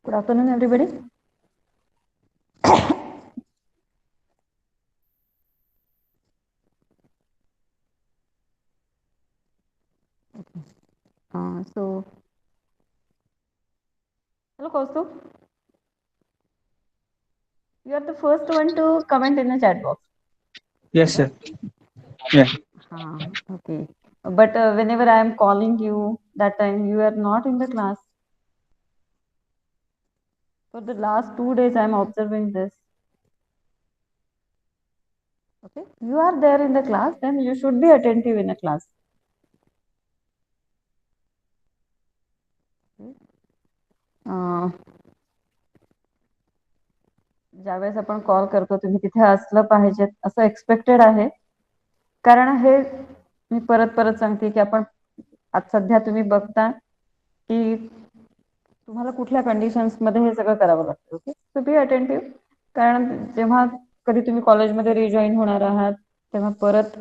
Good afternoon, everybody. So, hello, Kaustubh. You are the first one to comment in the chat box, Yes, right? sir. Yeah. Okay. But whenever I am calling you, that time you are not in the class. For the last 2 days, I am observing this. Okay. You are there in the class, then you should be attentive in the class. अं, ज्यावेळेस आपण call करतो तुम्ही तिथे असलं पाहिजेत असं expected आहे. कारण हे मी परत परत सांगते की आपण आज सध्या तुम्ही बघता की तुम्हाला कुठल्या कंडिशन्स मध्ये हे सगळं करावं लागतं. ओके, सो बी अटेंटिव्ह. कारण जेव्हा कधी तुम्ही कॉलेजमध्ये रिजॉईन होणार आहात तेव्हा परत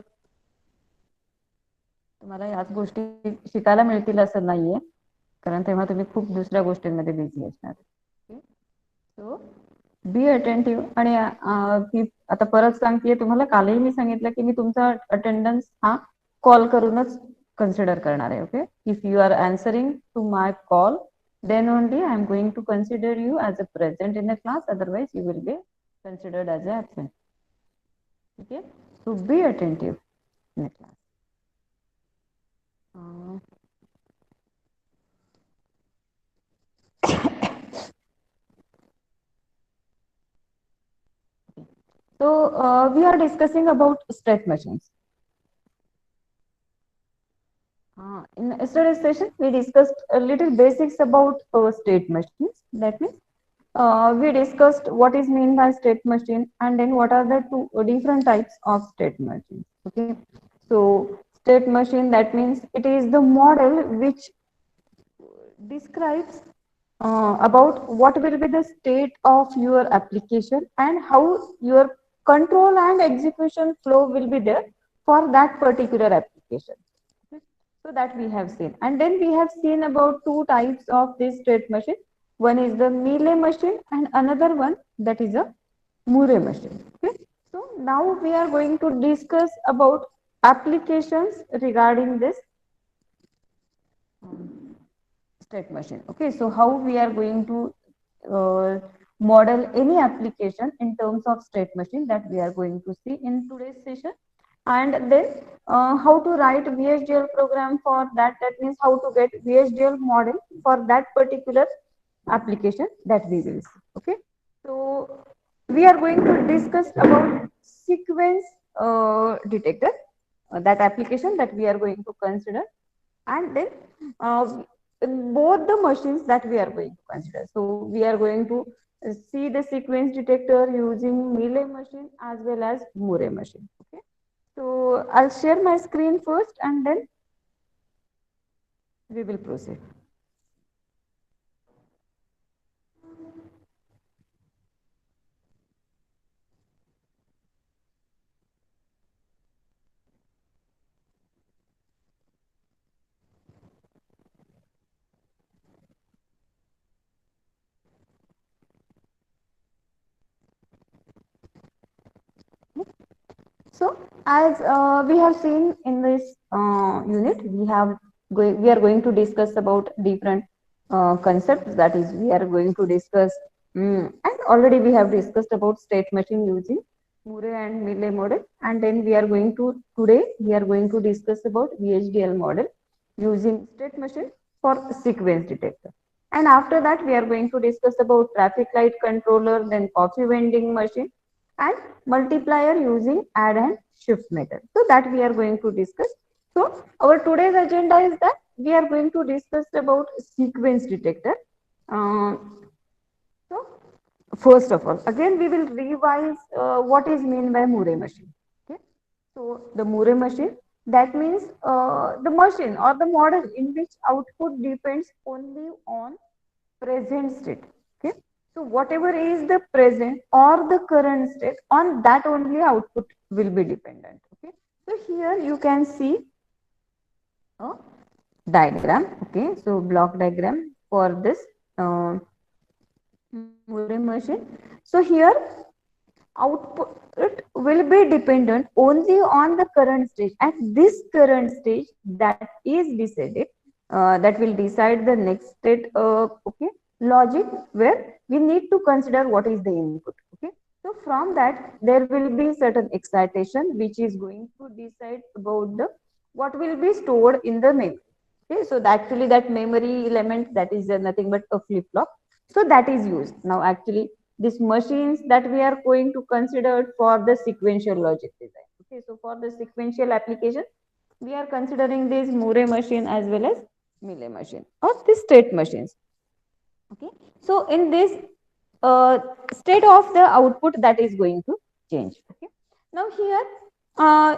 तुम्हाला याच गोष्टी शिकायला मिळतील असं नाहीये, कारण तेव्हा तुम्ही खूप दुसऱ्या गोष्टींमध्ये बिझी असणार. सो बी अटेंटिव्ह. आणि की आता परत सांगते, तुम्हाला कालही मी सांगितलं की मी तुमचा अटेंडन्स हा कॉल करूनच कन्सिडर करणार आहे. Okay, if you are answering to my call then only I am going to consider you as a present in a class, otherwise you will be considered as a absent. Okay, so be attentive in a class. So we are discussing about state machines. In yesterday's session we discussed a little basics about state machines. That means we discussed what is mean by state machine, and then what are the two different types of state machines. Okay, so state machine, that means it is the model which describes about what will be the state of your application and how your control and execution flow will be there for that particular application. So that we have seen, and then we have seen about two types of this state machine. One is the Mealy machine and another one that is a Murray machine. Okay, so now we are going to discuss about applications regarding this state machine. Okay, so how we are going to model any application in terms of state machine, that we are going to see in today's session. And then how to write VHDL program for that, that means how to get VHDL model for that particular application that we will see. Okay, so we are going to discuss about sequence detector, that application that we are going to consider. And then both the machines that we are going to consider. So we are going to see the sequence detector using Mealy machine as well as Murray machine. Okay, so I'll share my screen first and then we will proceed. So as we have seen in this unit, we are going to discuss about different concepts. That is, we are going to discuss, and already we have discussed about state machine using Murray and Mealy model, and then we are going to today we are going to discuss about VHDL model using state machine for sequence detector. And after that, we are going to discuss about traffic light controller, then coffee vending machine, and multiplier using add and shift method. So that we are going to discuss. So our today's agenda is that we are going to discuss about sequence detector. So first of all, again we will revise what is mean by Murray machine. Okay, so the Murray machine, that means the machine or the model in which output depends only on present state. Okay, so whatever is the present or the current state, on that only output will be dependent. Okay, so here you can see a diagram. Okay, so block diagram for this. Murray machine. So here output will be dependent only on the current stage. At this current stage that is decided, that will decide the next state, okay, logic, where we need to consider what is the input. Okay, so from that there will be certain excitation which is going to decide about the what will be stored in the memory. Okay, so actually that memory element, that is nothing but a flip flop, so that is used now. Actually these machines that we are going to consider for the sequential logic design. Okay, so for the sequential application we are considering this Murray machine as well as Mealy machine or the state machines. Okay, so in this uh, state of the output that is going to change. Okay, now here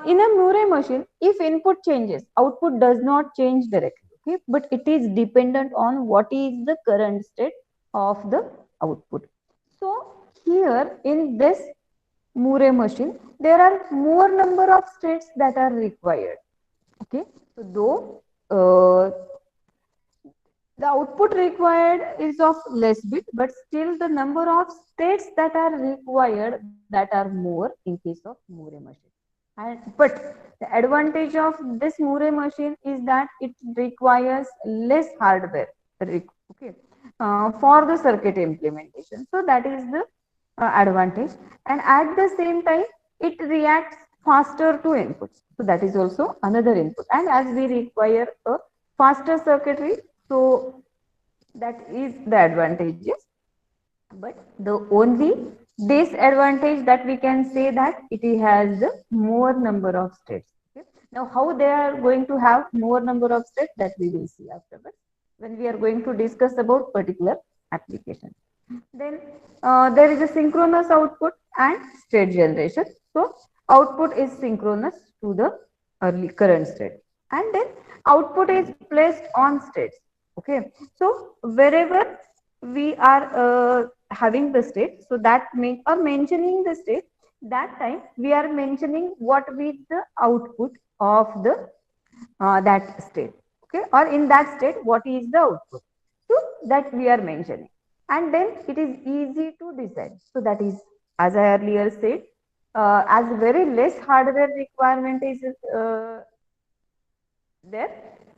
in a Murray machine, if input changes, output does not change directly. Okay, but it is dependent on what is the current state of the output. So here in this Murray machine, there are more number of states that are required. Okay, so though the output required is of less bit, but still the number of states that are required, that are more in case of Murray machine. And but the advantage of this Murray machine is that it requires less hardware. Okay, for the circuit implementation. So that is the advantage, and at the same time it reacts faster to inputs. So that is also another input. And as we require a faster circuitry, so that is the advantages. But the only disadvantage that we can say that it has the more number of states. Okay, now how they are going to have more number of states, that we will see afterwards when we are going to discuss about particular application. Then there is a synchronous output and state generation. So output is synchronous to the early current state, and then output is placed on states. Okay, so wherever we are having the state, so that means or mentioning the state, that time we are mentioning what with the output of the that state. Okay, or in that state what is the output, so that we are mentioning, and then it is easy to decide. So that is, as I earlier said, as very less hardware requirement is there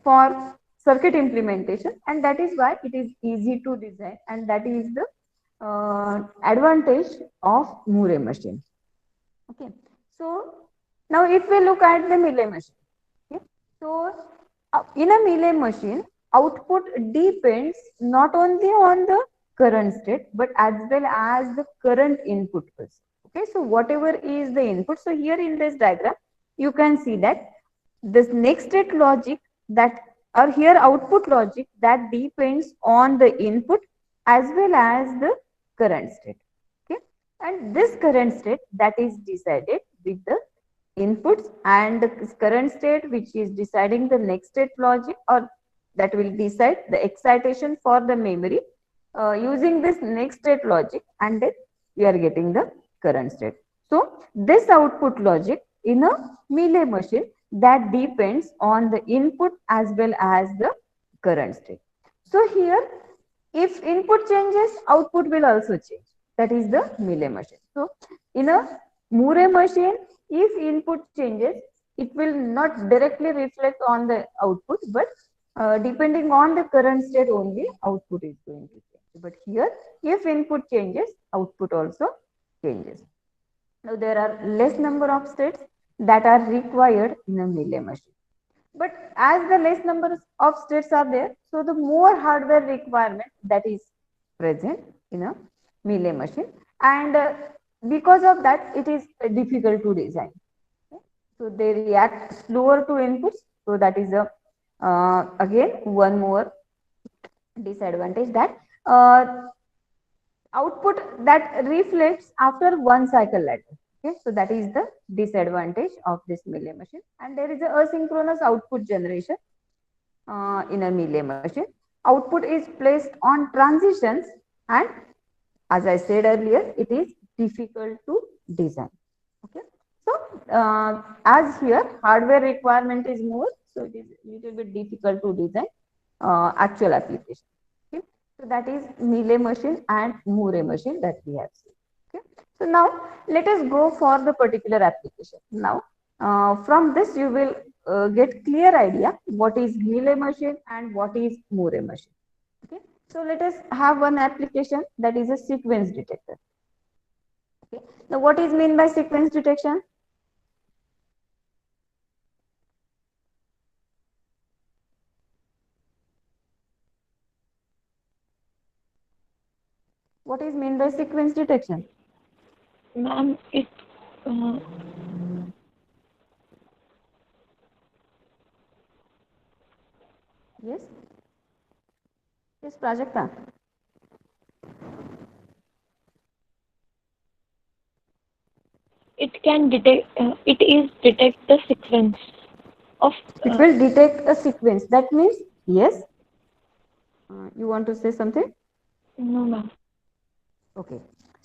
for circuit implementation, and that is why it is easy to design, and that is the advantage of Murray machine. Okay, so now if we look at the Mealy machine. Okay, so in a Mealy machine, output depends not only on the current state but as well as the current input also. Okay, so whatever is the input, so here in this diagram you can see that this next state logic, that or here output logic, that depends on the input as well as the current state. Okay, and this current state that is decided with the inputs, and the current state which is deciding the next state logic, or that will decide the excitation for the memory using this next state logic, and then we are getting the current state. So this output logic in a Mealy machine, that depends on the input as well as the current state. So here if input changes, output will also change. That is the Mealy machine. So in a Murray machine, if input changes, it will not directly reflect on the output, but depending on the current state only, output is going to change. But here, if input changes, output also changes. Now there are less number of states that are required in a Mealy machine. But as the less number of states are there, so the more hardware requirement that is present in a Mealy machine, and because of that, it is difficult to design. Okay, so they react slower to inputs. So that is a again one more disadvantage, that output that reflects after one cycle ladder. Okay, so that is the disadvantage of this Mealy machine. And there is a asynchronous output generation in a Mealy machine. Output is placed on transitions, and as I said earlier, it is difficult to design. Okay, so as here hardware requirement is more, so it is little bit difficult to design actual application. Okay, So that is Mealy machine and Moore machine that we have seen. Okay. So now let us go for the particular application. Now from this you will get clear idea what is Mealy machine and what is Moore machine. Okay. So let us have one application that is a sequence detector. Okay. Now what is mean by sequence detection? What is mean by sequence detection? Ma'am, uh, Yes. Yes, Prajakta. it can detect. It is detect the sequence of. It will detect a sequence. That means yes. You want to say something? No, ma'am. Okay.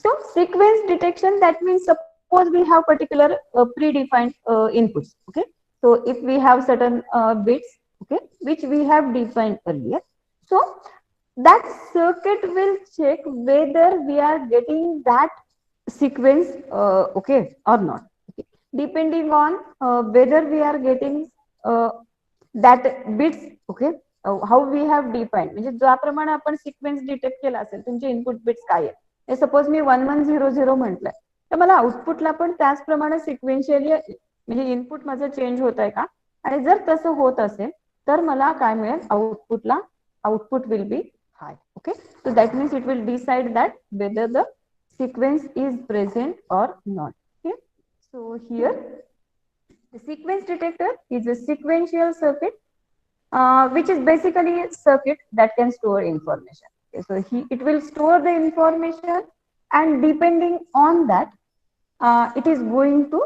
So sequence detection, that means suppose we have particular predefined inputs. Okay. So if we have certain bits, okay, which we have defined earlier. So that circuit will check whether we are getting that sequence, okay, or not. Okay. Depending on whether we are getting that bits, okay, how we have defined, म्हणजे ज्याप्रमाणे आपण sequence detect केला असेल तुमचे input bits काय आहेत, हे suppose मी 1100 म्हटलंय तर मला आउटपुटला पण त्याचप्रमाणे सिक्वेन्शियली म्हणजे इनपुट माझं चेंज होत आहे का, आणि जर तसं होत असेल तर मला काय मिळेल, आउटपुटला output will be high. Okay, so that means it will decide that whether the sequence is present or not. Okay, so here the sequence detector is a sequential circuit, which is basically a circuit that can store information. Okay, so it will store the information, and depending on that, it is going to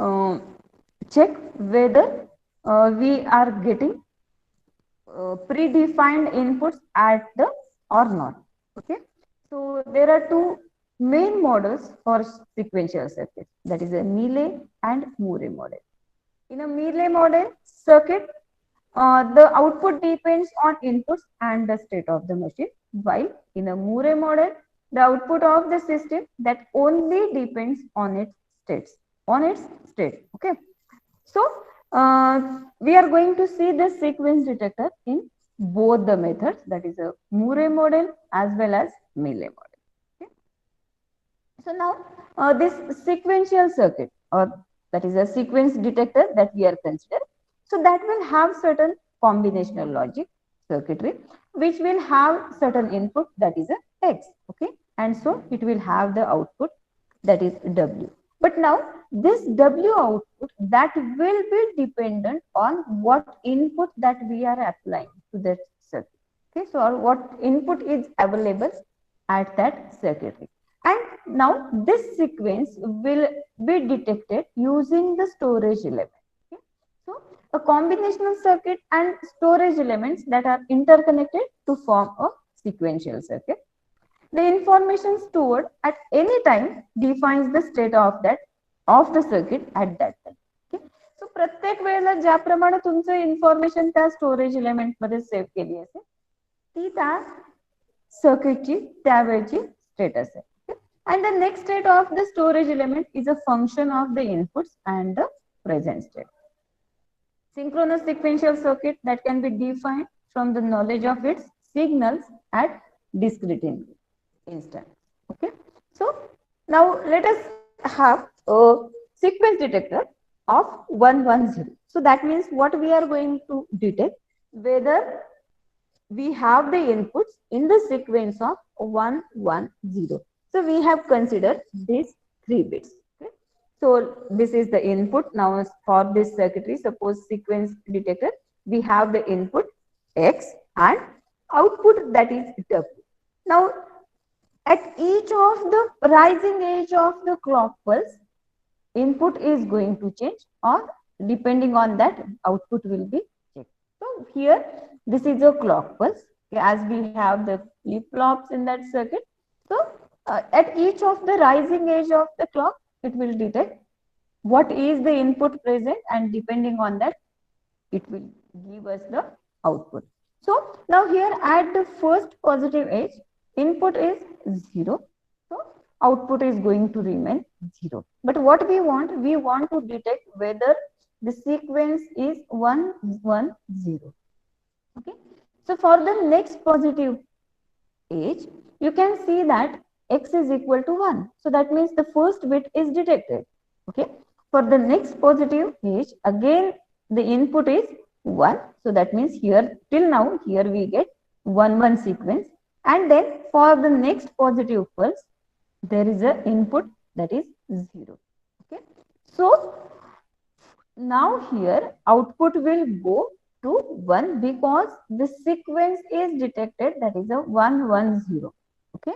uh, check whether we are getting predefined inputs at the or not. Okay, so there are two main models for sequential circuits, that is a Mealy and Moore model. In a Mealy model circuit, the output depends on inputs and the state of the machine, while in a Moore model, the output of the system that only depends on its states, on its state. Okay, so we are going to see the sequence detector in both the methods, that is a Moore model as well as Mealy model. Okay. So now this sequential circuit, or that is a sequence detector that we are considering. So that will have certain combinational logic circuitry, which will have certain input, that is a X. Okay, and so it will have the output, that is W. But now this W output, that will be dependent on what input that we are applying to that circuit. Okay, so or what input is available at that circuitry. And now this sequence will be detected using the storage element. Okay. So a combinational circuit and storage elements that are interconnected to form a sequential circuit. The information stored at any time defines the state of the circuit at that time. Okay. So प्रत्येक वेळेला ज्याप्रमाणे तुमचं information त्या storage element मध्ये save केली असेल ती त्या सर्किटची त्यावेळची स्टेटस आहे. And the next state of the storage element is a function of the inputs and the present state. Synchronous sequential circuit that can be defined from the knowledge of its signals at discrete instant. Okay, so now let us have a sequence detector of 110. So that means what we are going to detect, whether we have the inputs in the sequence of 110. So we have considered these 3 bits. Okay. So this is the input. Now for this circuitry, suppose sequence detector, we have the input X and output, that is W. Now at each of the rising edge of the clock pulse, input is going to change, or depending on that output will be checked. So here this is a clock pulse, okay, as we have the flip flops in that circuit. So at each of the rising edge of the clock, it will detect what is the input present, and depending on that it will give us the output. So now here at the first positive edge, input is 0. So output is going to remain 0. But what we want to detect whether the sequence is 1, 1, 0. Okay. So for the next positive edge, you can see that x is equal to 1. So that means the first bit is detected. Okay. For the next positive edge, again the input is 1. So that means here till now here we get 1 1 sequence, and then for the next positive pulse there is a input that is 0. Okay. So now here output will go to 1 because the sequence is detected, that is a 1 1 0. Okay.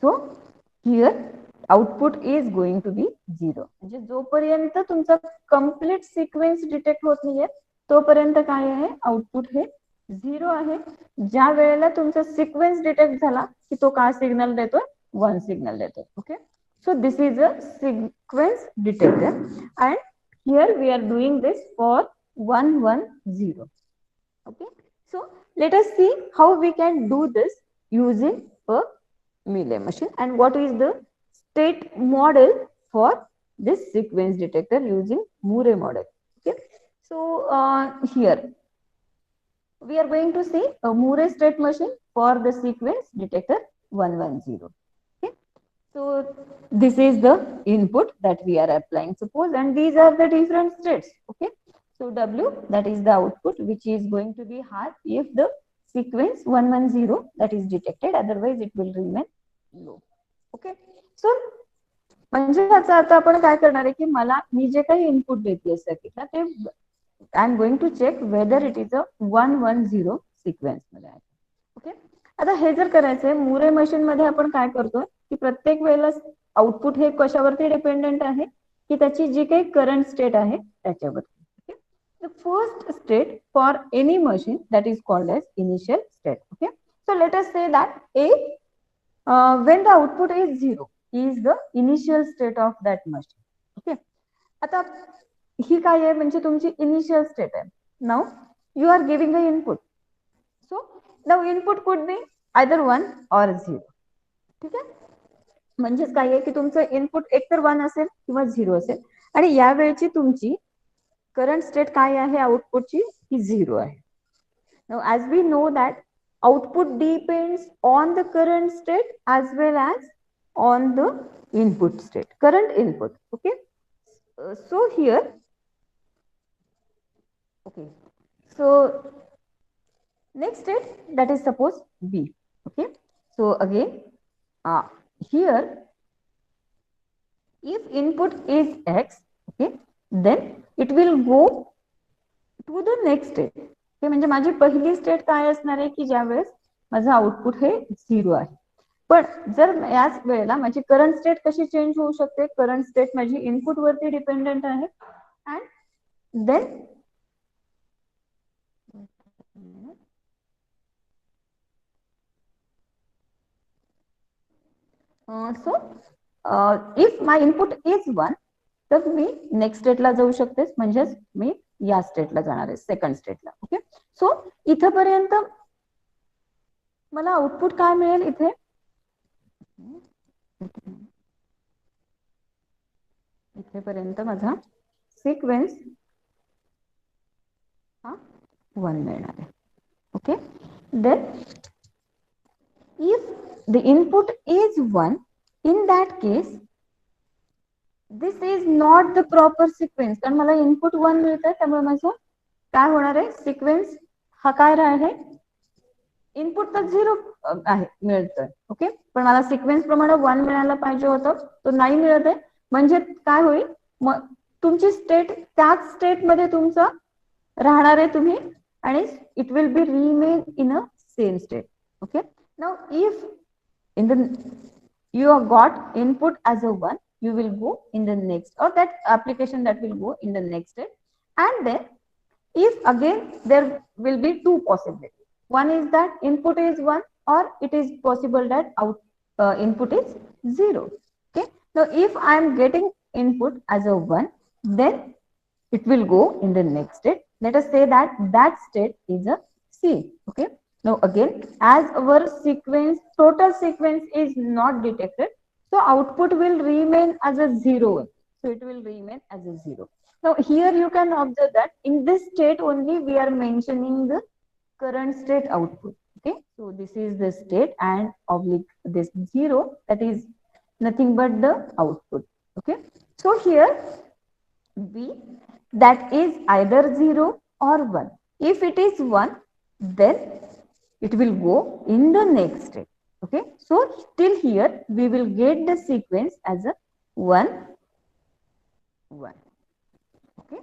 So here output is going to be 0. म्हणजे जोपर्यंत तुमचा complete sequence detect होत नाहीये तोपर्यंत काय आहे, output हे 0 आहे. ज्या वेळेला तुमचा सिक्वेन्स डिटेक्ट झाला की तो काय सिग्नल देतोय, 1 सिग्नल देतोय. Okay. So this is a sequence detector, and here we are doing this for 1 1 0. Okay. So let us see how we can do this using a Mealy machine, and what is the state model for this sequence detector using Moore model. Okay. So here we are going to see a Moore state machine for the sequence detector 110. Okay. So this is the input that we are applying, suppose, and these are the different states. Okay. So W, that is the output, which is going to be high if the sequence 110 that is detected, otherwise it will remain low. Okay. So म्हणजे ह्याचा अर्थ आपण काय करणार आहे की मला मी जे काही input देते सर्किटला ते I am going to check whether it is a 110 sequence मध्ये आहे. ओके. आता हे जर करायचंय मुरे मशीन मध्ये आपण काय करतोय की प्रत्येक वेळेला आउटपुट हे कशावरती डिपेंडेंट आहे की त्याची जी काही करंट स्टेट आहे त्याच्यावरती. The first state for any machine that is called as initial state. Okay. So let us say that when the output is 0 is the initial state of that machine. Okay. आता ही काय आहे म्हणजे तुमची initial state आहे. Now you are giving a input. So now input could be either 1 or 0. ठीक आहे. म्हणजेच काय आहे की तुमचं इनपुट एकतर 1 असेल किंवा 0 असेल, आणि यावेळची तुमची करंट स्टेट काय आहे आउटपुटची, ही 0 आहे. Now as we know that output depends on the current state as well as on the input state, current input. Okay. So here, okay, so next state, that is suppose B. Okay. So again here if input is X, okay, then it will go to the next state. Okay. म्हणजे माझी पहिली state काय असणार आहे की ज्यावेळेस माझं output हे 0 आहे. पण जर याच वेळेला माझी करंट स्टेट कशी चेंज होऊ शकते, करंट स्टेट माझी इनपुट वरती डिपेंडेंट आहे, and then so if my input is 1 तर मी नेक्स्ट स्टेटला जाऊ शकते, म्हणजेच मी या स्टेटला जाणार आहे, सेकंड स्टेटला. ओके. सो इथपर्यंत मला आउटपुट काय मिळेल, इथे इथेपर्यंत माझा सिक्वेन्स हा 1 मिळणार आहे. Okay. Then if the input is 1, in that case this is not the proper sequence, कारण मला इनपुट 1 मिळत आहे, त्यामुळे माझं काय होणार आहे, सिक्वेन्स हा काय आहे, इनपुट तर 0 आहे मिळतोय. ओके. पण मला सिक्वेन्स प्रमाणे 1 मिळायला पाहिजे होतं, तो नाही मिळत आहे. म्हणजे काय होईल, मग तुमची स्टेट त्याच स्टेट मध्ये तुमचं राहणार आहे तुम्ही, आणि it will be remain in a same state. Okay. Now if in the you have got input as a 1, you will go in the next, or that application that will go in the next step. And then if again there will be two possibilities, one is that input is 1, or it is possible that input is 0. Okay. Now if I am getting input as a 1, then it will go in the next state. Let us say that that state is a C. Okay. Now again, as our sequence, total sequence is not detected, so output will remain as a 0. So it will remain as a 0. Now here you can observe that in this state only we are mentioning the current state output. Okay, so this is the state and oblique this 0, that is nothing but the output. Okay, so here B, that is either 0 or 1. If it is 1, then it will go in the next step. Okay, so till here we will get the sequence as a 1 1. Okay,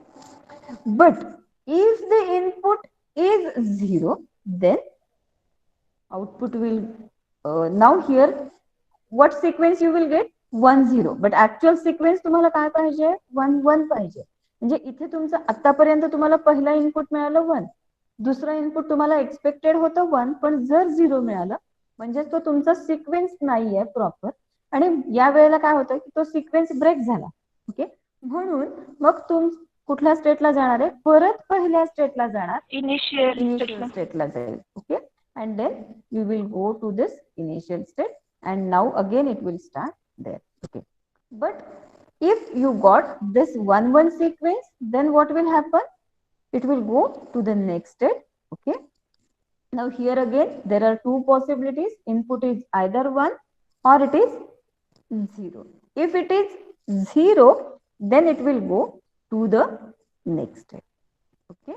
but if the input is 0, then output will now here what sequence you will get 1 0, but actual sequence तुम्हाला काय पाहिजे 1 1 पाहिजे. म्हणजे इथे तुमचं आतापर्यंत तुम्हाला पहिला इनपुट मिळालं 1, दुसरा इनपुट तुम्हाला एक्सपेक्टेड होतं 1, पण जर 0 मिळालं म्हणजे तो तुमचा सिक्वेन्स नाहीये प्रॉपर, आणि या वेळेला काय होतं की तो सिक्वेन्स ब्रेक झाला. ओके, म्हणून मग तुम कुठल्या स्टेटला जाणार आहे, परत पहिल्या स्टेटला जाणार, Initial इनिशियल statement. स्टेटला जाईल. Okay, and then you will go to this initial state, and now again it will start there. Okay, but if you got this 1 1 sequence, then what will happen, it will go to the next state. Okay, now here again there are two possibilities, input is either 1 or it is 0. If it is 0, then it will go to the next step. Okay,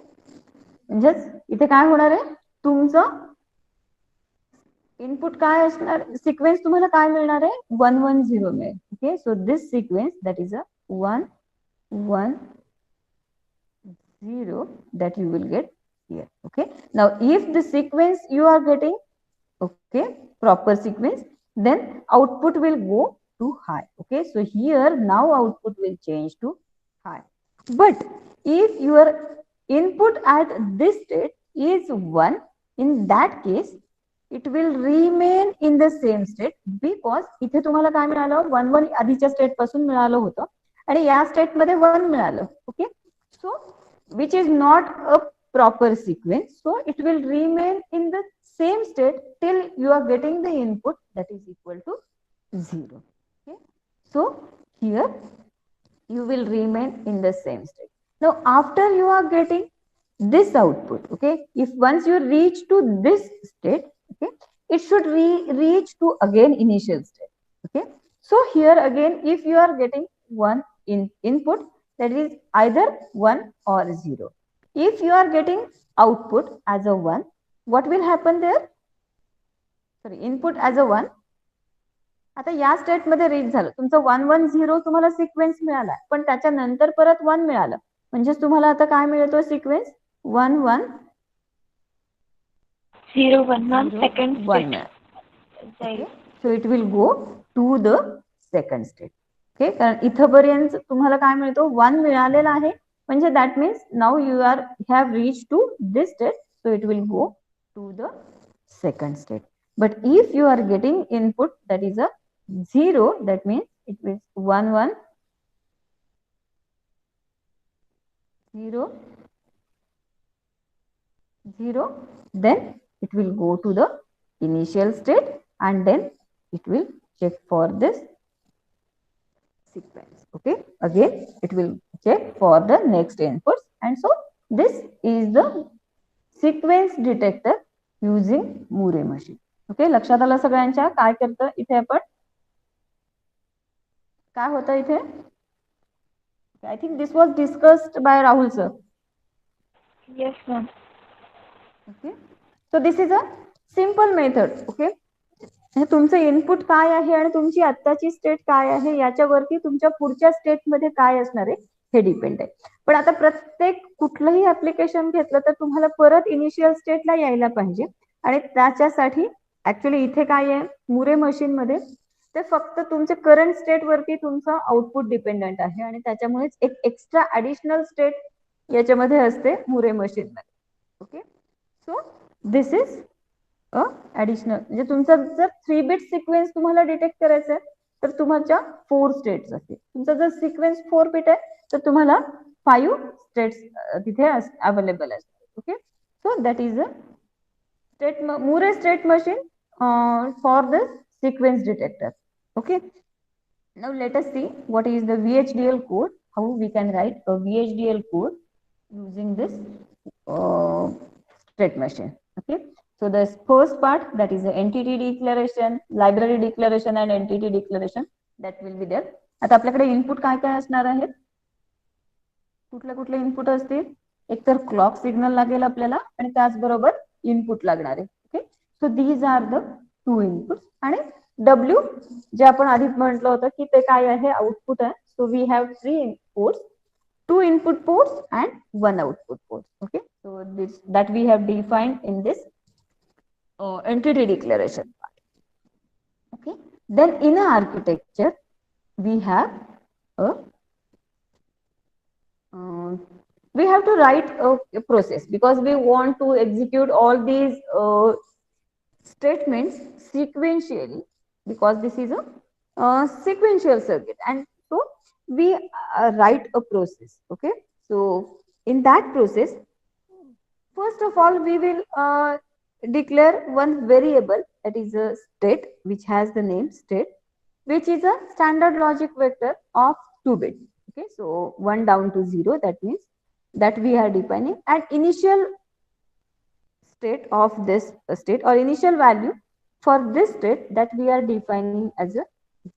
म्हणजेच इथे काय होणार आहे, तुमचं input काय असणार, sequence तुम्हाला काय मिळणार आहे 1 1 0 मिळेल. Okay, so this sequence that is a 1 1 0 that you will get here. Okay, now if the sequence you are getting, okay, proper sequence, then output will go to high. Okay, so here now output will change to high. But if your input at this state is 1, in that case it will remain in the same state, because इथे तुम्हाला काय मिळालं 1 1 आधीच्या state पासून मिळालं होतं आणि या स्टेट मध्ये 1 मिळालं. Okay, so which is not a proper sequence, so it will remain in the same state till you are getting the input that is equal to 0. Okay, so here you will remain in the same state. Now after you are getting this output, okay, if once you reach to this state, okay, it should reach to again initial state. Okay, so here again if you are getting one input, that is either 1 or 0. If you are getting output as a 1, what will happen there, sorry, input as a 1, आता या state मध्ये reach झालं तुमचं 1 1 0 तुम्हाला sequence मिळाला, पण त्याच्यानंतर परत 1 मिळालं, म्हणजेच तुम्हाला आता काय मिळतो sequence 1 1 0 1 1 second 1 state. Okay, so it will go to the second state. Okay, कारण इथपर्यंत तुम्हाला काय मिळतो 1 मिळालेला आहे, म्हणजे that means now you are have reach to this state, so it will go to the second state. But if you are getting input that is a 0, that means it means 1 1 0 0, then it will go to the initial state and then it will check for this sequence. Okay, again it will check for the next inputs, and so this is the sequence detector using Murray machine. Okay, लक्षात आलं सगळ्यांच्या काय करतं इथे आपण, काय होतं इथे, I think this was discussed by Rahul sir. Yes, ma'am. Okay, so this is a simple method. Okay, तुमचं इनपुट काय आहे आणि तुमची आत्ताची स्टेट काय आहे याच्यावरती तुमच्या पुढच्या स्टेट मध्ये काय असणार आहे हे डिपेंड आहे. पण आता प्रत्येक कुठलंही ऍप्लिकेशन घेतलं तर तुम्हाला परत इनिशियल स्टेटला यायला पाहिजे, आणि त्याच्यासाठी ऍक्च्युली इथे काय आहे मुरे मशीन मध्ये, ते फक्त तुमच्या करंट स्टेट वरती तुमचं आउटपुट डिपेंडंट आहे, आणि त्याच्यामुळेच एक एक्स्ट्रा ऍडिशनल स्टेट याच्यामध्ये असते मुरे मशीन मध्ये. Okay, so this is additional, म्हणजे तुमचा जर 3 बिट सिक्वेन्स तुम्हाला डिटेक्ट करायचा आहे तर तुमच्या 4 स्टेट्स असतील, तुमचा जर सिक्वेन्स 4 बिट आहे तर तुम्हाला 5 स्टेट्स तिथे अवेलेबल असतात. Okay, so that is a Murray state machine for the sequence detector. Okay. Now let us see what is the VHDL code, how we can write a VHDL code using this uh, state machine. Okay. So the first part, that is the entity declaration, library declaration and entity declaration, that will be there. आता आपल्याकडे input काय काय असणार आहेत, कुठले कुठले input असतील, एक तर क्लॉक सिग्नल लागेल आपल्याला आणि त्याचबरोबर इनपुट लागणार आहे. Okay. So these are the two input आणि डब्ल्यू जे आपण आधी म्हटलं होतं की ते काय आहे, आउटपुट आहे. So we have 3 inputs, 2 input ports and 1 output port. Okay, so this that we have defined in this entity declaration part. Okay, then in a architecture we have a we have to write a process because we want to execute all these statements sequentially, because this is a sequential circuit, and so we write a process. Okay, so in that process, first of all we will declare one variable, that is a state, which has the name state, which is a standard logic vector of 2 bits. Okay, so 1 down to 0, that means that we are defining an initial state of this state or initial value for this state that we are defining as a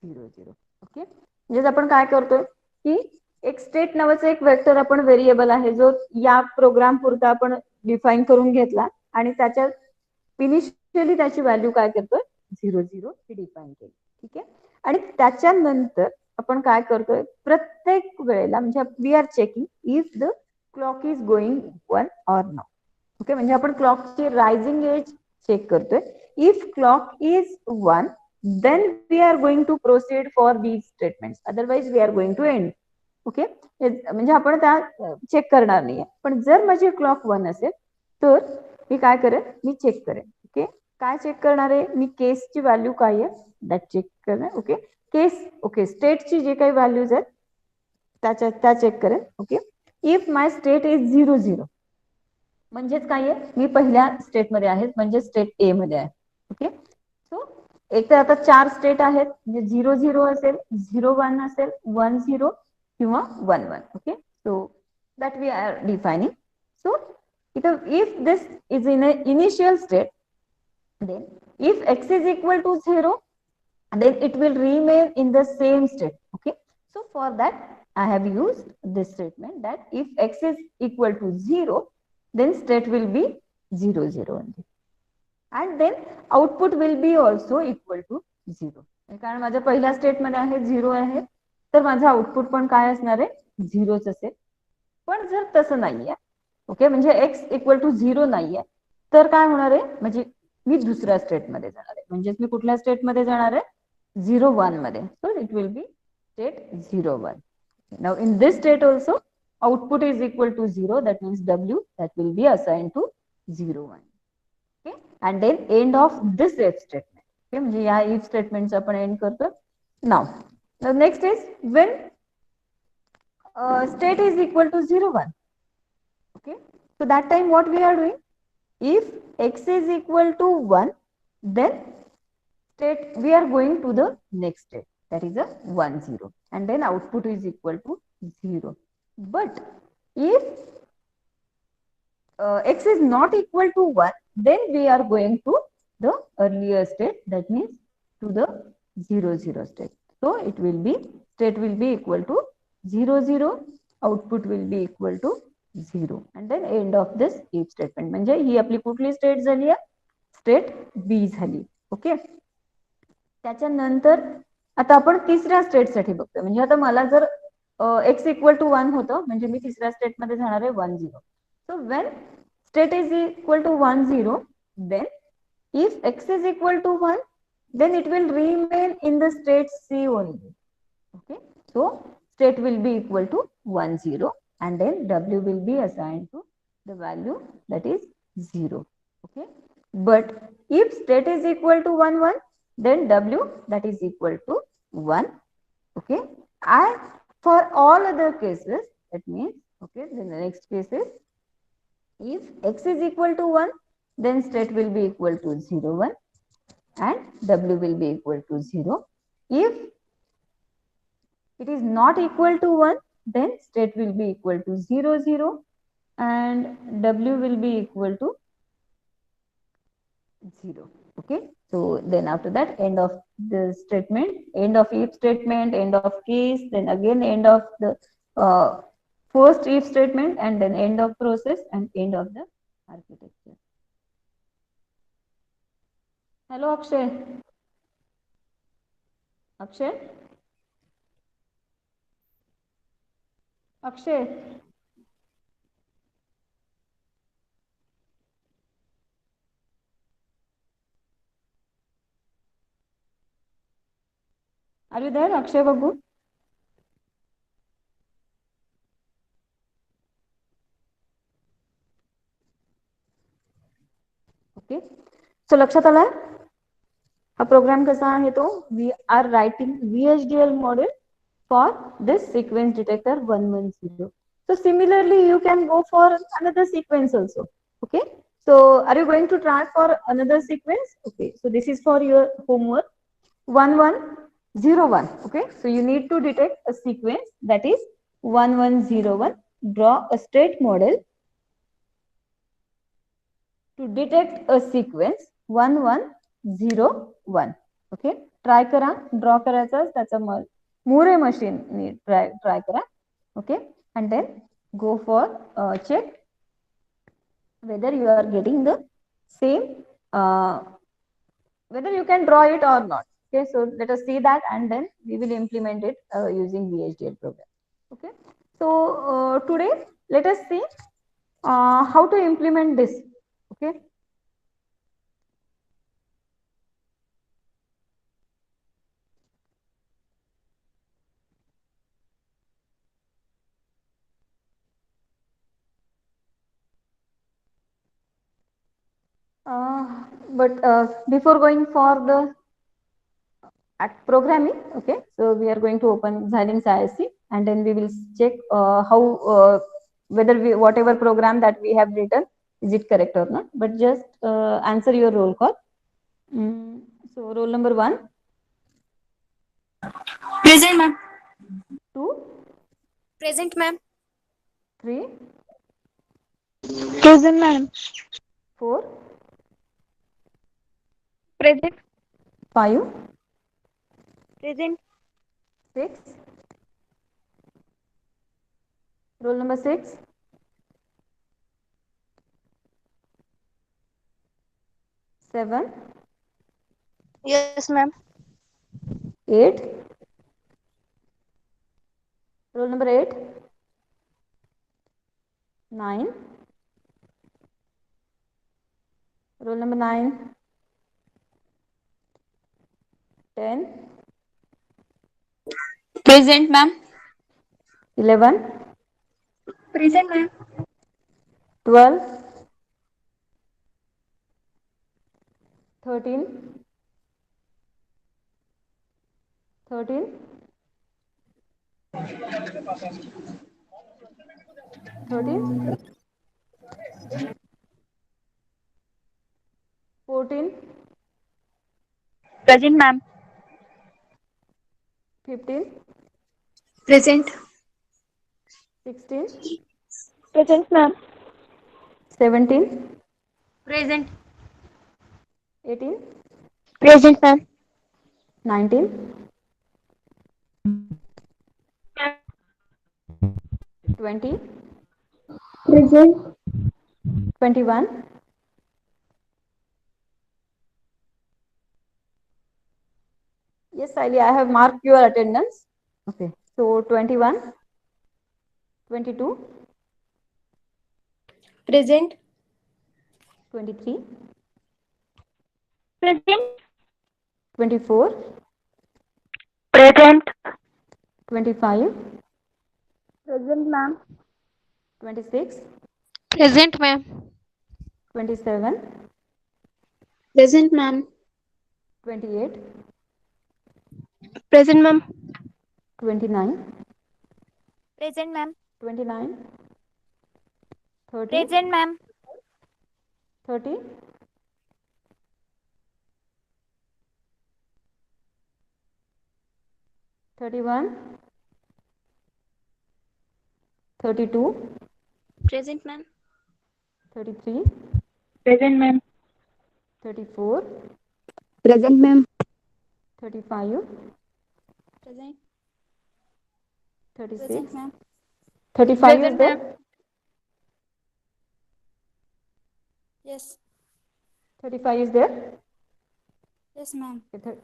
0 0. Okay, म्हणजे आपण काय करतोय की एक state नावाचा एक vector आपण variable आहे जो या प्रोग्राम पुरता आपण डिफाइन करून घेतला आणि त्याच्या इनिशियली त्याची व्हॅल्यू काय करतोय 0 0 ही डिफाइन केली. ठीक आहे, आणि त्याच्यानंतर आपण काय करतोय, प्रत्येक वेळेला म्हणजे we are checking if the clock is going 1 or not. Okay, म्हणजे आपण क्लॉकची रायझिंग एज चेक करतोय. If clock is 1, then we are going to proceed for these statements, otherwise we are going to end. Okay, म्हणजे आपण त्या check करणार नाहीये. पण जर माझी क्लॉक 1 असेल तर मी काय करेन, मी चेक करेन. ओके, काय चेक करणार आहे मी, केसची व्हॅल्यू काय आहे दॅट चेक करणार. ओके, केस ओके स्टेटची जे काही व्हॅल्यूज आहेत त्या चेक करेन. Okay, if my state is 0 0, म्हणजेच काय आहे, मी पहिल्या स्टेटमध्ये आहे, म्हणजे स्टेट ए मध्ये आहे. ओके, सो एक तर आता 4 स्टेट आहेत, म्हणजे 0 0 असेल, 0 1 असेल, 1 0 किंवा 1 1. Okay, so that we are defining. So इथं if this is in a initial state, then if x is equal to 0, then it will remain in the same state. Okay, so for that I have used this statement that if x is equal to 0, then state will be 0 0 only, and then output will be also equal to 0. कारण माझ्या पहिल्या state मध्ये आहे 0 आहे, तर माझं output पण काय असणार आहे 0च असेल. पण जर तसं नाहीये, ओके, म्हणजे x इक्वल टू 0 नाहीये, तर काय होणार आहे, म्हणजे मी दुसऱ्या स्टेट मध्ये जाणार आहे. म्हणजेच मी कुठल्या स्टेट मध्ये जाणार आहे 0 1 मध्ये. So it will be state 0 1. Now in this state also output is equal to 0, that means w that will be assigned to 0 1. Okay, and then end of this if statement. Okay, म्हणजे या if statements आपण end करतो. Now the next is when state is equal to 0 1. Okay, so that time what we are doing, if x is equal to 1, then state we are going to the next state, that is a 1 0, and then output is equal to 0. But if x is not equal to 1, then we are going to the earlier state, that means to the 0 0 state. So it will be, state will be equal to 0 0, output will be equal to 0, and then end of this if statement. म्हणजे ही आपली कुठली state झाली आहे, state B झाली. Okay, त्याच्यानंतर आता आपण तिसऱ्या स्टेट साठी बघतोय. म्हणजे आता मला जर x इक्वल टू 1 होतं, म्हणजे मी तिसऱ्या स्टेट मध्ये जाणार आहे 1 0. So when state is equal to 1 0, then if x is equal to 1, then it will remain in the state C only. Okay, so state will be equal to 1 0, and then w will be assigned to the value that is 0. Okay, but if state is equal to 1 1, then w that is equal to 1. Okay, and for all other cases, that means, okay, then the next case is if x is equal to 1, then state will be equal to 0, 1 and W will be equal to 0. If it is not equal to 1, then state will be equal to 0, 0 and W will be equal to 0. Okay, so then after that, end of the statement, end of if statement, end of case, then again end of the first if statement, and then end of process and end of the architecture. Hello, Akshay. Akshay? Akshay? Are you there, Akshay Babu? Okay. So लक्षात आला हा programme कसा आहे तो we are writing VHDL model for this sequence detector 110. So similarly, you can go for another sequence also. Okay. So are you going to try for another sequence? Okay. So this is for your homework 1101. Okay. So you need to detect a sequence that is 1101. Draw a state model to detect a sequence 1101. Okay. Try करा, draw करायचा त्याचा मुरे machine try करा. Okay, and then go for check whether you are getting the same whether you can draw it or not. Okay, so let us see that and then we will implement it using VHDL program. Okay, so today let us see how to implement this. Okay. But before going for the at programming, okay, so we are going to open Xilinx ISC and then we will check how whether we whatever program that we have written is it correct or not. But just answer your roll call. So roll number 1, Present, ma'am. 2, Present, ma'am. 3, Present, ma'am. 4, Present. 5, Present. 6. Roll number 6, 7, Yes, ma'am. 8. Roll number 8, 9. Roll number 9, 10, Present, ma'am. 11, Present, ma'am. 12, 13, 13, 13, 14, Present, ma'am. 15, Present. 16, Present, ma'am. 17, Present. 18, Present, ma'am. 19, 20, Present. 21. Yes, Sally, I have marked your attendance. Okay, so 21, 22, Present. 23, Present. 24, Present. 25, Present, ma'am. 26, Present, ma'am. 27, Present, ma'am. 28, Present, ma'am. 29, Present, ma'am. 29, 30, Present, ma'am. 30, 31, 32, Present, ma'am. 33, Present, ma'am. 34, Present, ma'am. 35, Present. 36. Present, ma'am. 35 is Present, there? ma'am. Yes. 35 is there? Yes, ma'am. Okay,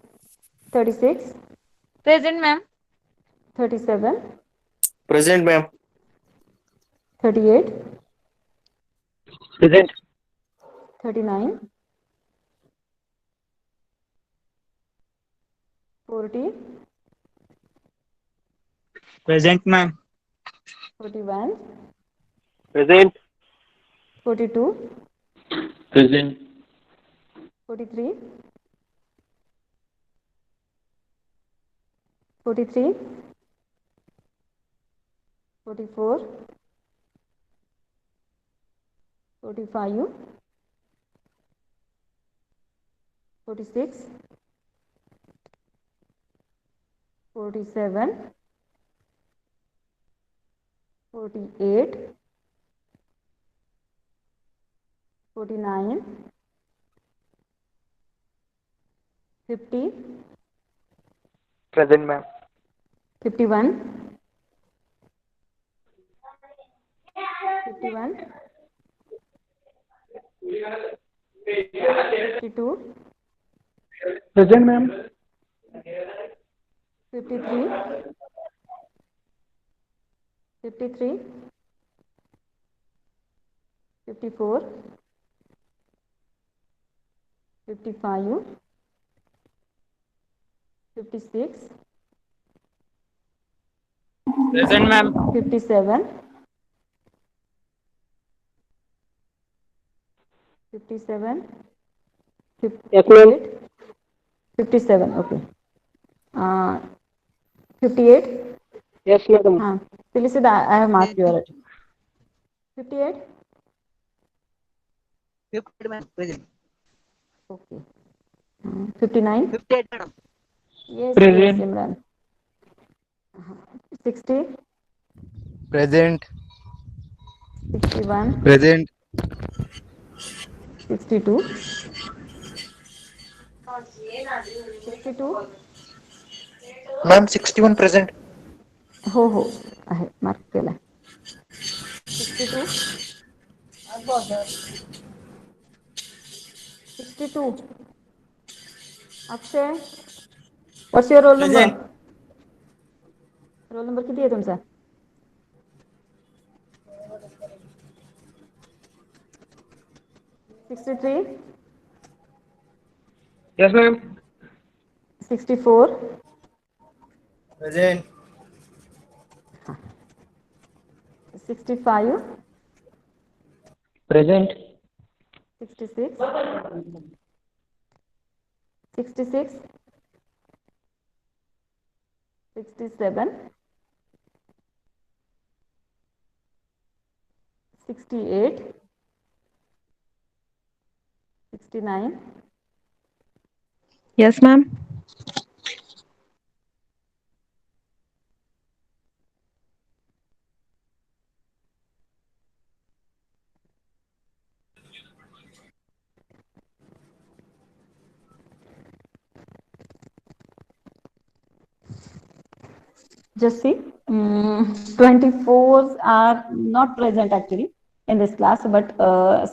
36, Present, ma'am. 37, Present, ma'am. 38, Present. 39, 40, Present, ma'am. 41, Present. 42, Present. 43, 43, 44, 45, 46, 47, 48, 49, 50, Present, ma'am. 51, 51, 52, Present, ma'am. 53, 53, 54, 55, 56, Present, ma'am. 57, 57, Yes, ma'am. 58, 57, okay. Uh, 58, Yes, madam. Felicity, I have marked your attention. 58, 58, ma'am. Present. okay. 59, 58, madam. yes, yes, Present. Imran. 60, Present. 61, Present. 62, 62, Ma'am, 61 present. हो हो आहे mark केला 62, 62, Akshay what's your roll number Present. Roll number किती आहे तुमचा 63, Yes, ma'am. 64, Present. 65, Present. 66, 66, 67, 68, 69, Yes, ma'am. just see 24s are not present actually in this class but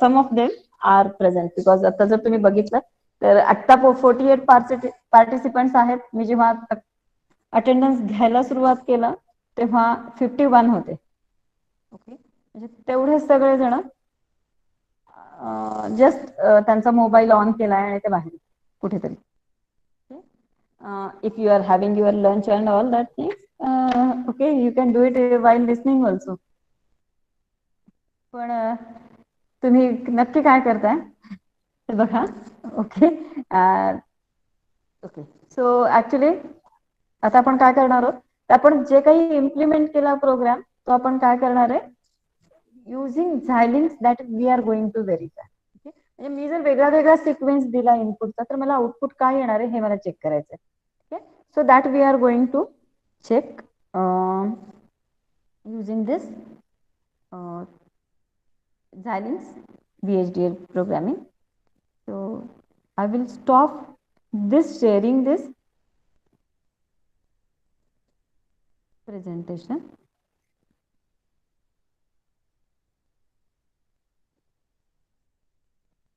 some of them are present because आता जर तुम्ही बघितलं तर आता 48 पार्टिसिपंट्स आहेत मी जेव्हा अटेंडन्स घ्यायला सुरुवात केलं तेव्हा 51 होते ओके म्हणजे तेवढे सगळे जण जस्ट त्यांचा मोबाईल ऑन केलाय आणि ते बाहेर कुठेतरी if you are having your lunch and all that things okay you can do it while listening also पण तुम्ही नक्की काय करताय ते बघा ओके ओके सो ऍक्च्युली आता आपण काय करणार आहोत तर आपण जे काही इम्प्लिमेंट केला प्रोग्राम तो आपण काय करणार आहे using Xilinx that we are going to verify okay म्हणजे मी जर वेगळा वेगळा सिक्वेन्स दिला इनपुटचा तर मला आउटपुट काय येणार आहे हे मला चेक करायचं आहे okay so that we are going to check using this uh, Xilinx VHDL programming. So I will stop this sharing this presentation.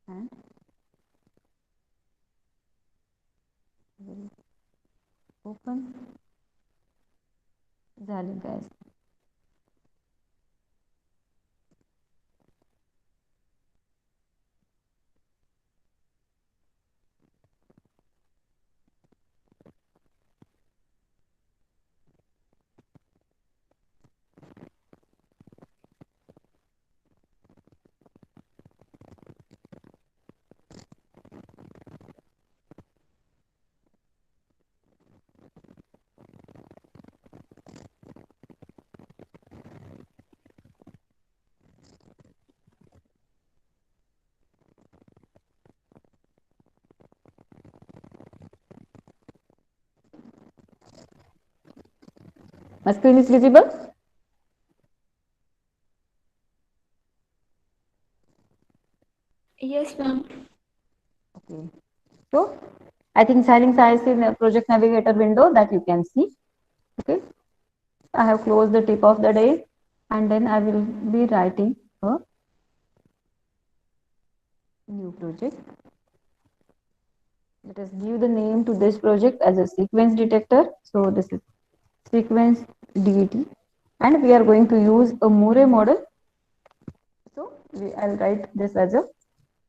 And will open Xilinx guys. My screen is visible. Yes, ma'am. Okay. So I think Xilinx is in a project navigator window that you can see. Okay. I have closed the tip of the day, and then I will be writing a new project. Let us give the name to this project as a sequence detector. So this is sequence DET, and we are going to use a Moore model. So I'll write this as a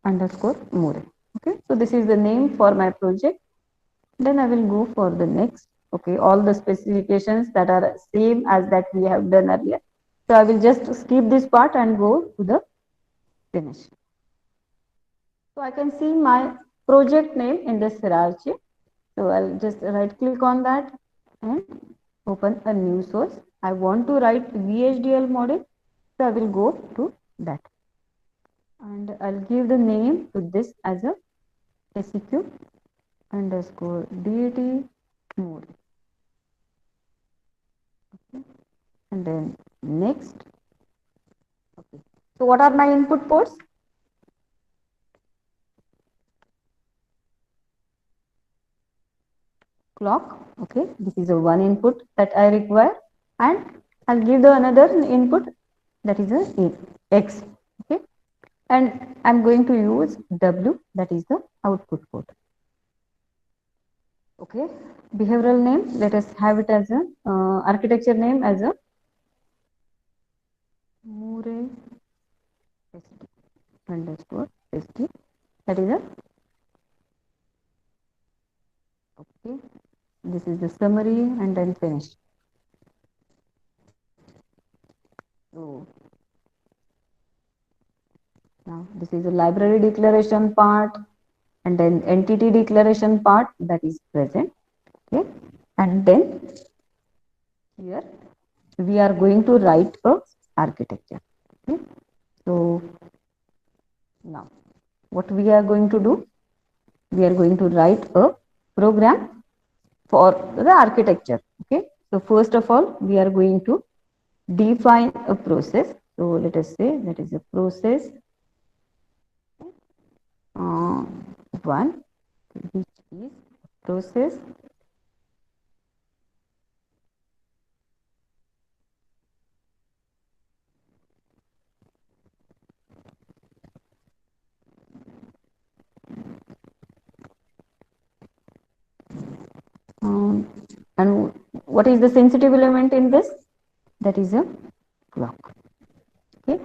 underscore Moore. Okay, so this is the name for my project. Then I will go for the next. Okay, all the specifications that are same as that we have done earlier. So I will just skip this part and go to the finish. So I can see my project name in this hierarchy. So I'll just right click on that and open a new source. I want to write VHDL model. So I will go to that. And I'll give the name to this as a SEQ underscore DET mode. Okay. And then next. Okay. So what are my input ports? Clock. Okay. This is a one input that I require, and I'll give the another input that is a X. Okay. And I'm going to use W, that is the output port. Okay. Behavioral name, let us have it as a architecture name as a Moore SD underscore SD. That is a okay. This is the summary and then finish. So now this is a library declaration part and then entity declaration part that is present. Okay. And then here we are going to write a architecture. Okay. So now what we are going to do? We are going to write a program for the architecture. Okay. So first of all, we are going to define a process. So let us say that is a process uh, one, which is process um, and what is the sensitive element in this? That is a clock. Okay.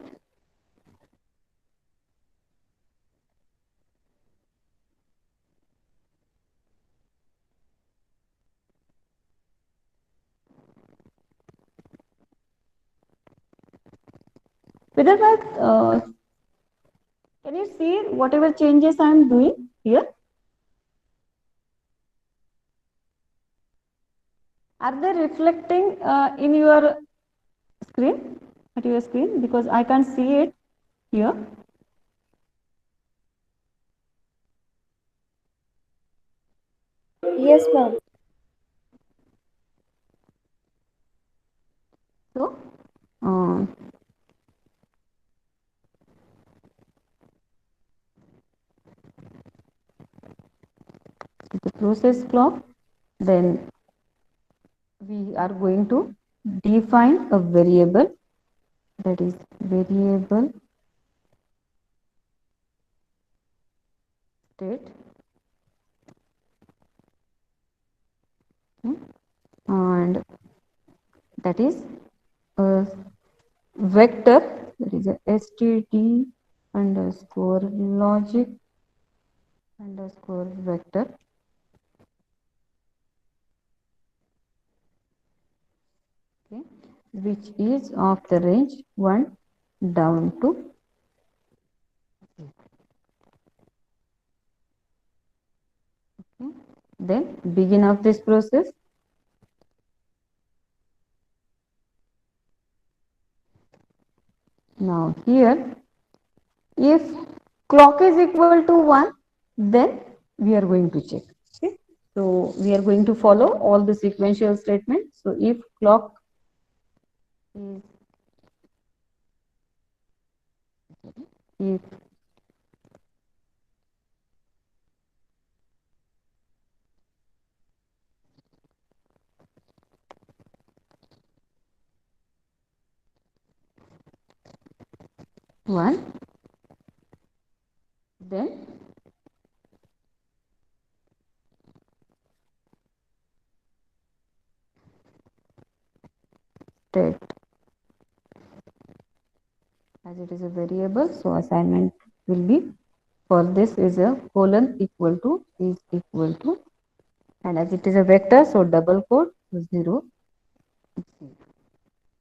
Whether can you see whatever changes I am doing here? Are they reflecting in your screen, at your screen? Because I can't see it here. Yes, ma'am. uh, the process clock, then we are going to define a variable, that is variable state, okay, and that is a vector, that is a std underscore logic underscore vector, okay, which is of the range 1 down to 0. Okay. Then begin of this process. Now here, if clock is equal to 1, then we are going to check. Okay. So we are going to follow all the sequential statements. So if clock is, if one, then state, as it is a variable, so assignment will be for this is a colon equal to is equal to, and as it is a vector, so double quote 0.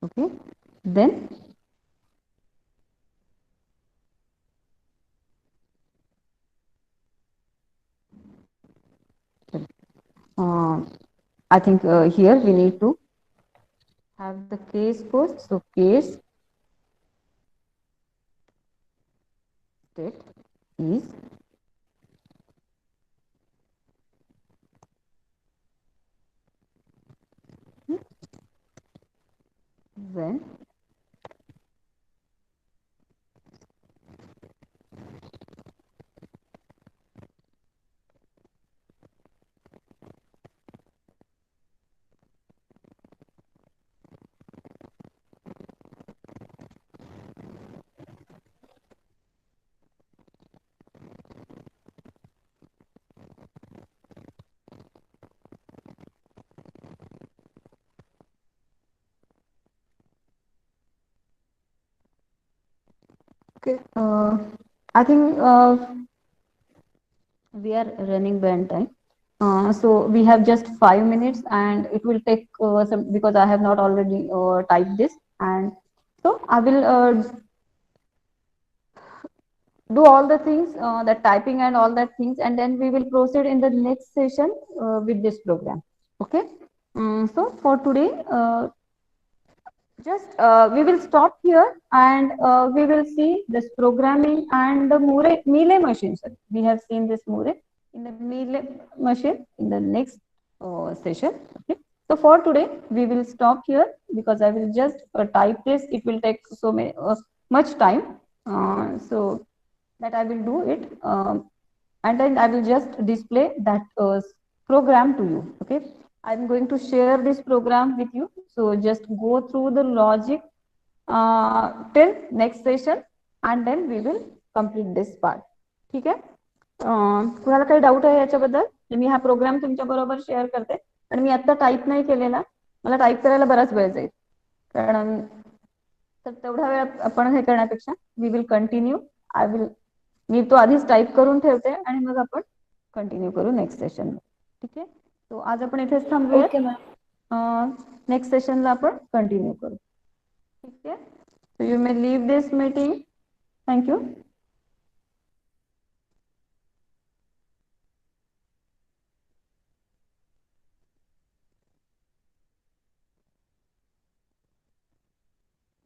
Okay. Then uh, I think here we need to have the case post. So case state is when okay. I think we are running band time. So we have just 5 minutes, and it will take some, because I have not already typed this, and so I will do all the things, the typing and all that things, and then we will proceed in the next session with this program. Okay. So for today, just we will stop here, and we will see this programming and the Mealy machine. Sir. We have seen this Mealy in the Mealy machine in the next session. Okay. So for today, we will stop here, because I will just type this. It will take so much time. So that I will do it, and then I will just display that program to you. Okay. I'm going to share this program with you. So just go through the logic till next session, and then we will complete this part. ठीक आहे. कुणाला काही doubt आहे याच्याबद्दल? मी हा programme तुमच्या बरोबर share करते, आणि मी आता टाईप नाही केलेला, मला टाईप करायला बराच वेळ जाईल, कारण तर तेवढा वेळ आपण हे करण्यापेक्षा we will continue. I will, मी तो आधीच टाईप करून ठेवते, आणि मग आपण कंटिन्यू करू नेक्स्ट सेशन. ठीक आहे. तो आज आपण इथेच थांबूया. Okay ma'am. नेक्स्ट सेशनला आपण कंटिन्यू करू. ठीक आहे. So you may leave this meeting. Thank you.